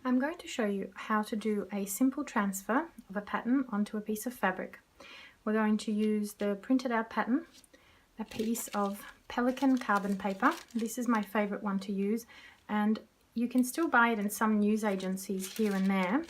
I'm going to show you how to do a simple transfer of a pattern onto a piece of fabric. We're going to use the printed out pattern, a piece of Pelican carbon paper. This is my favorite one to use, and you can still buy it in some news agencies here and there,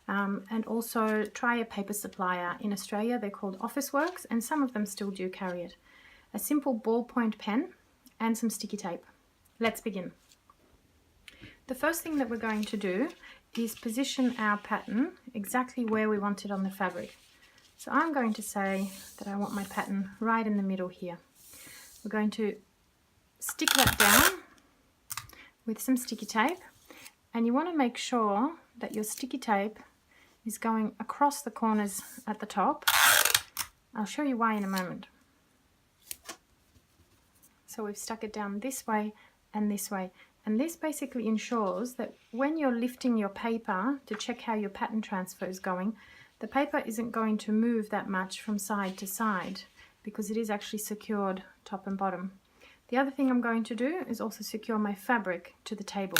and also try a paper supplier. In Australia they're called Officeworks, and some of them still do carry it. A simple ballpoint pen and some sticky tape. Let's begin. The first thing that we're going to do is position our pattern exactly where we want it on the fabric. So I'm going to say that I want my pattern right in the middle here. We're going to stick that down with some sticky tape, and you want to make sure that your sticky tape is going across the corners at the top. I'll show you why in a moment. So we've stuck it down this way and this way. And this basically ensures that when you're lifting your paper to check how your pattern transfer is going, the paper isn't going to move that much from side to side because it is actually secured top and bottom. The other thing I'm going to do is also secure my fabric to the table.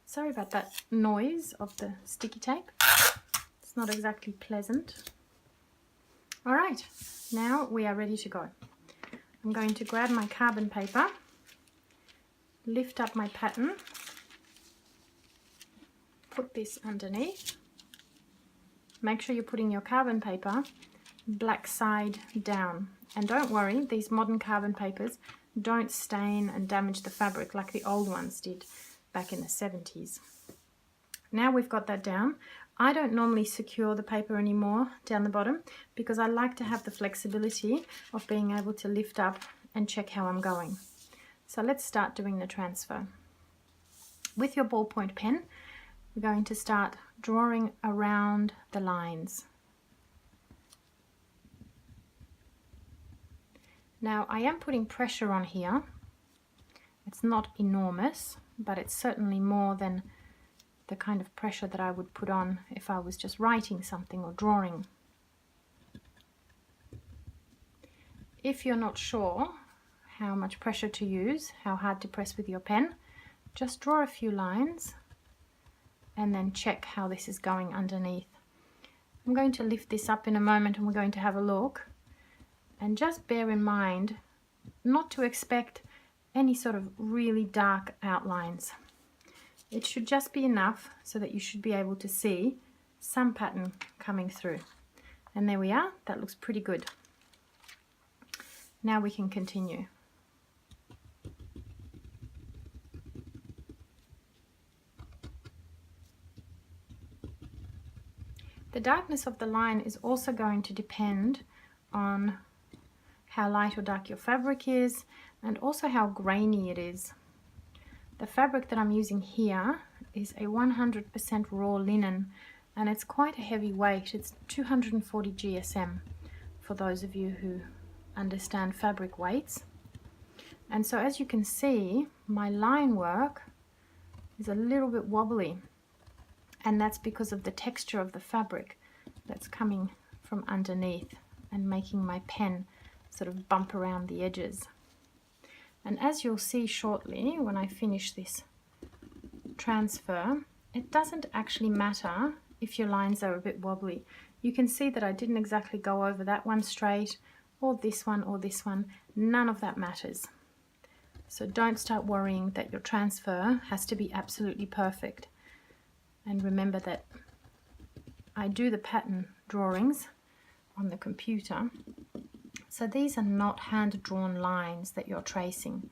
Sorry about that noise of the sticky tape. It's not exactly pleasant. All right, now we are ready to go. I'm going to grab my carbon paper, lift up my pattern, put this underneath. Make sure you're putting your carbon paper black side down. And don't worry, these modern carbon papers don't stain and damage the fabric like the old ones did back in the 70s. Now we've got that down. I don't normally secure the paper anymore down the bottom because I like to have the flexibility of being able to lift up and check how I'm going. So let's start doing the transfer. With your ballpoint pen, we're going to start drawing around the lines. Now I am putting pressure on here. It's not enormous, but it's certainly more than the kind of pressure that I would put on if I was just writing something or drawing. If you're not sure how much pressure to use, how hard to press with your pen, just draw a few lines and then check how this is going underneath. I'm going to lift this up in a moment and we're going to have a look, and just bear in mind not to expect any sort of really dark outlines. It should just be enough so that you should be able to see some pattern coming through. And there we are, that looks pretty good. Now we can continue. The darkness of the line is also going to depend on how light or dark your fabric is, and also how grainy it is. The fabric that I'm using here is a 100% raw linen, and it's quite a heavy weight. It's 240 GSM for those of you who understand fabric weights. And so as you can see, my line work is a little bit wobbly, and that's because of the texture of the fabric that's coming from underneath and making my pen sort of bump around the edges. And as you'll see shortly when I finish this transfer, it doesn't actually matter if your lines are a bit wobbly. You can see that I didn't exactly go over that one straight, or this one, or this one. None of that matters. So don't start worrying that your transfer has to be absolutely perfect. And remember that I do the pattern drawings on the computer. So these are not hand-drawn lines that you're tracing.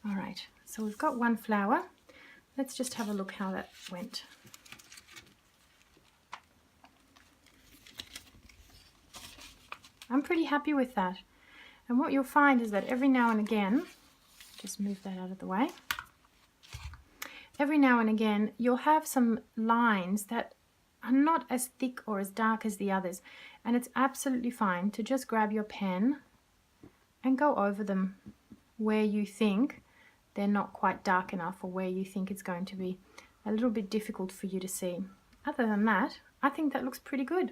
All right, so we've got one flower. Let's just have a look how that went. I'm pretty happy with that. And what you'll find is that every now and again, just move that out of the way. Every now and again, you'll have some lines that are not as thick or as dark as the others, and it's absolutely fine to just grab your pen and go over them where you think they're not quite dark enough, or where you think it's going to be a little bit difficult for you to see. Other than that, I think that looks pretty good.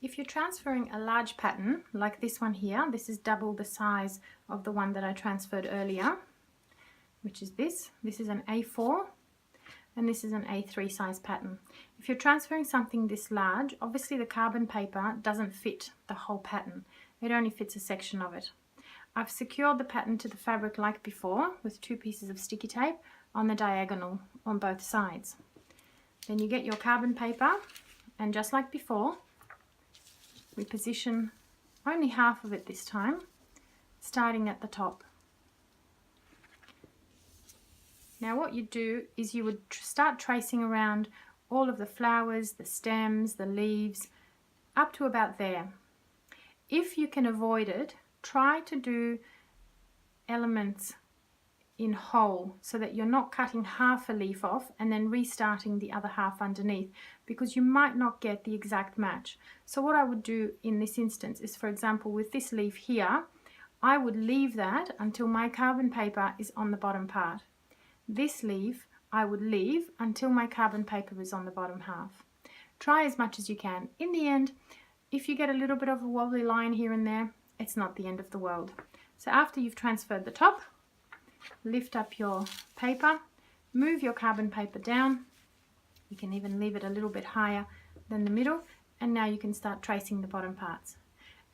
If you're transferring a large pattern, like this one here, this is double the size of the one that I transferred earlier, which is this. This is an A4 and this is an A3 size pattern. If you're transferring something this large, obviously the carbon paper doesn't fit the whole pattern. It only fits a section of it. I've secured the pattern to the fabric like before with 2 pieces of sticky tape on the diagonal on both sides. Then you get your carbon paper, and just like before, we position only half of it this time, starting at the top. Now what you do is you would start tracing around all of the flowers, the stems, the leaves, up to about there. If you can avoid it, try to do elements in whole so that you're not cutting half a leaf off and then restarting the other half underneath, because you might not get the exact match. So what I would do in this instance is, for example, with this leaf here, I would leave that until my carbon paper is on the bottom part. This leaf I would leave until my carbon paper is on the bottom half. Try as much as you can. In the end, if you get a little bit of a wobbly line here and there, it's not the end of the world. So after you've transferred the top, lift up your paper, move your carbon paper down. You can even leave it a little bit higher than the middle, and now you can start tracing the bottom parts.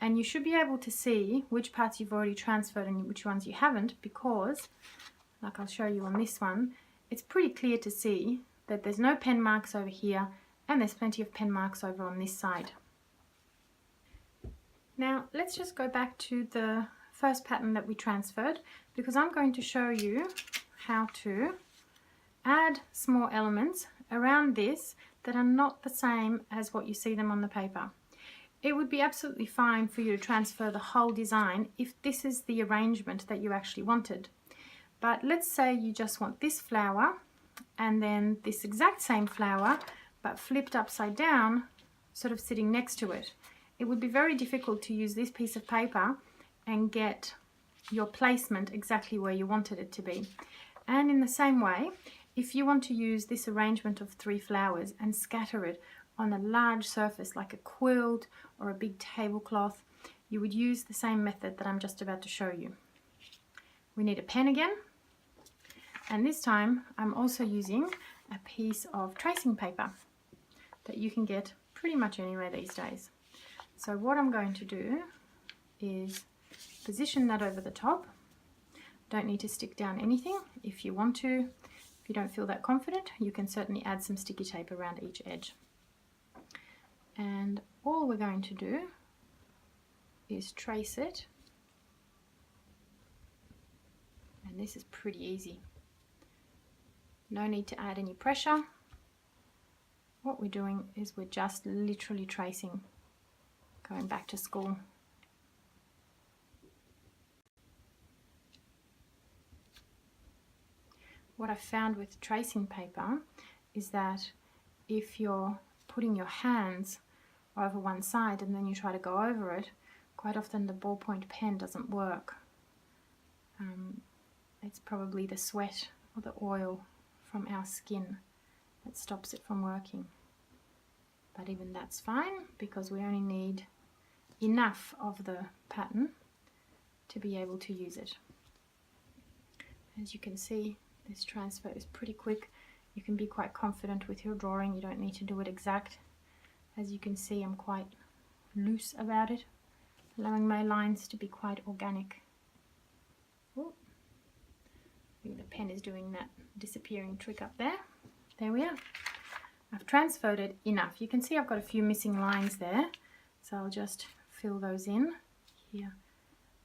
And you should be able to see which parts you've already transferred and which ones you haven't, because, like I'll show you on this one, it's pretty clear to see that there's no pen marks over here and there's plenty of pen marks over on this side. Now let's just go back to the first pattern that we transferred, because I'm going to show you how to add small elements around this that are not the same as what you see them on the paper. It would be absolutely fine for you to transfer the whole design if this is the arrangement that you actually wanted. But let's say you just want this flower and then this exact same flower but flipped upside down, sort of sitting next to it. It would be very difficult to use this piece of paper and get your placement exactly where you wanted it to be. And in the same way, if you want to use this arrangement of 3 flowers and scatter it on a large surface like a quilt or a big tablecloth, you would use the same method that I'm just about to show you. We need a pen again, and this time I'm also using a piece of tracing paper that you can get pretty much anywhere these days. So what I'm going to do is position that over the top. Don't need to stick down anything. If you want to, if you don't feel that confident, you can certainly add some sticky tape around each edge. And all we're going to do is trace it. And this is pretty easy. No need to add any pressure. What we're doing is we're just literally tracing, going back to school. What I found with tracing paper is that if you're putting your hands over one side and then you try to go over it, quite often the ballpoint pen doesn't work. It's probably the sweat or the oil from our skin that stops it from working. But even that's fine, because we only need enough of the pattern to be able to use it. As you can see, this transfer is pretty quick. You can be quite confident with your drawing. You don't need to do it exact. As you can see, I'm quite loose about it, allowing my lines to be quite organic. Ooh. I think the pen is doing that disappearing trick up there. There we are. I've transferred it enough. You can see I've got a few missing lines there, so I'll just fill those in here.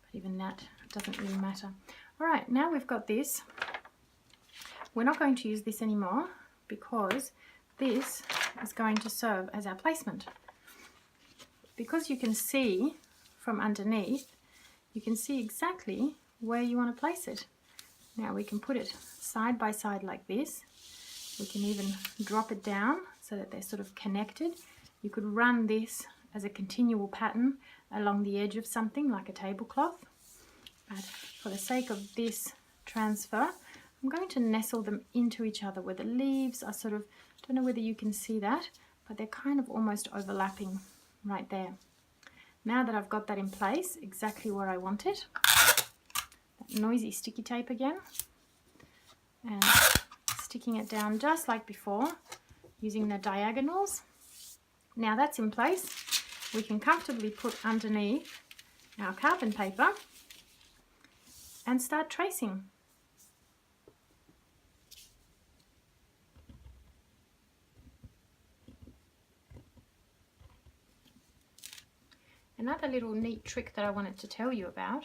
But even that doesn't really matter. All right, now we've got this. We're not going to use this anymore because this is going to serve as our placement. Because you can see from underneath, you can see exactly where you want to place it. Now we can put it side by side like this. We can even drop it down so that they're sort of connected. You could run this as a continual pattern along the edge of something like a tablecloth. But for the sake of this transfer, I'm going to nestle them into each other where the leaves are sort of, I don't know whether you can see that, but they're kind of almost overlapping right there. Now that I've got that in place exactly where I want it, that noisy sticky tape again, and sticking it down just like before using the diagonals. Now that's in place, we can comfortably put underneath our carbon paper and start tracing. Another little neat trick that I wanted to tell you about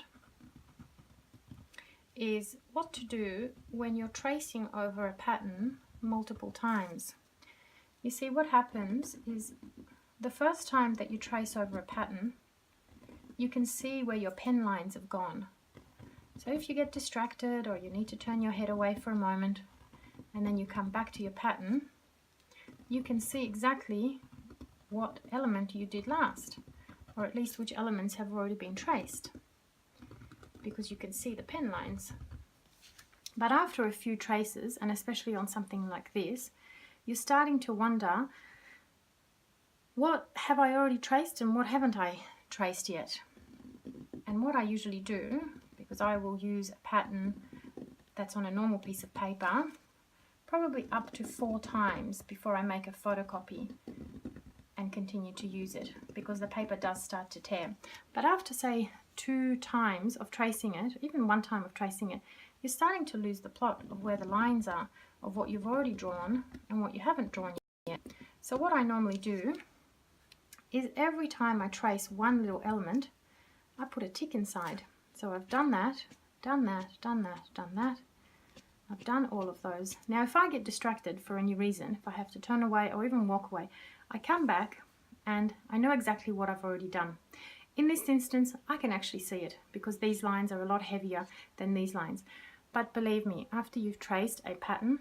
is what to do when you're tracing over a pattern multiple times. You see, what happens is the first time that you trace over a pattern, you can see where your pen lines have gone. So if you get distracted or you need to turn your head away for a moment and then you come back to your pattern, you can see exactly what element you did last, or at least which elements have already been traced, because you can see the pen lines. But after a few traces, and especially on something like this, you're starting to wonder, what have I already traced and what haven't I traced yet? And what I usually do, because I will use a pattern that's on a normal piece of paper, probably up to 4 times before I make a photocopy and continue to use it, because the paper does start to tear. But after, say, 2 times of tracing it, even 1 time of tracing it, you're starting to lose the plot of where the lines are, of what you've already drawn and what you haven't drawn yet. So what I normally do is every time I trace one little element, I put a tick inside. So I've done that, done that, done that, done that. I've done all of those. Now if I get distracted for any reason, if I have to turn away or even walk away, I come back and I know exactly what I've already done. In this instance, I can actually see it because these lines are a lot heavier than these lines. But believe me, after you've traced a pattern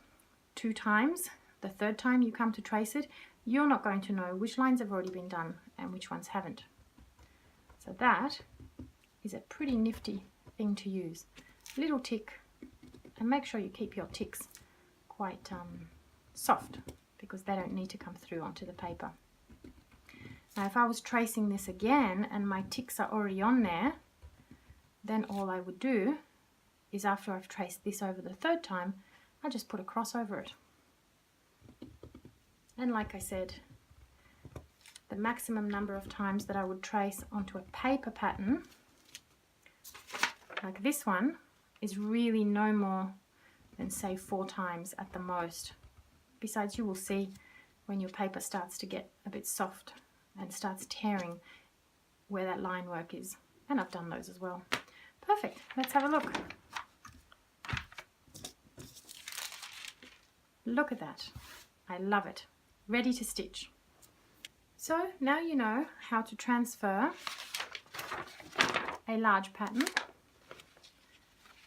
2 times, the 3rd time you come to trace it, you're not going to know which lines have already been done and which ones haven't. So that is a pretty nifty thing to use. Little tick, and make sure you keep your ticks quite soft, because they don't need to come through onto the paper. Now if I was tracing this again and my ticks are already on there, then all I would do is, after I've traced this over the 3rd time, I just put a cross over it. And like I said, the maximum number of times that I would trace onto a paper pattern like this one is really no more than, say, 4 times at the most. Besides, you will see when your paper starts to get a bit soft and starts tearing where that line work is. And I've done those as well. Perfect. Let's have a look. Look at that. I love it. Ready to stitch. So now you know how to transfer a large pattern.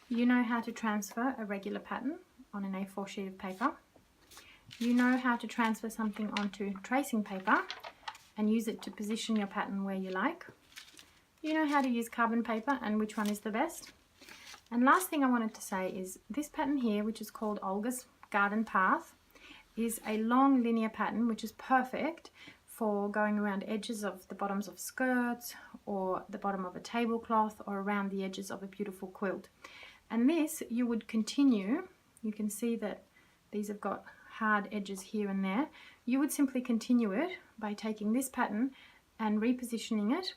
You know how to transfer a regular pattern on an A4 sheet of paper. You know how to transfer something onto tracing paper and use it to position your pattern where you like. You know how to use carbon paper and which one is the best. And last thing I wanted to say is this pattern here, which is called Olga's Garden Path, is a long linear pattern which is perfect for going around edges of the bottoms of skirts or the bottom of a tablecloth or around the edges of a beautiful quilt. And this you would continue, you can see that these have got hard edges here and there. You would simply continue it by taking this pattern and repositioning it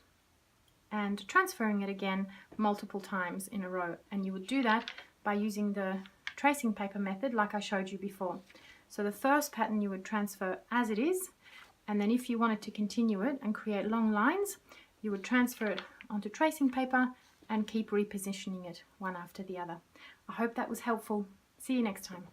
and transferring it again multiple times in a row. And you would do that by using the tracing paper method like I showed you before. So the first pattern you would transfer as it is, and then if you wanted to continue it and create long lines, you would transfer it onto tracing paper and keep repositioning it one after the other. I hope that was helpful. See you next time.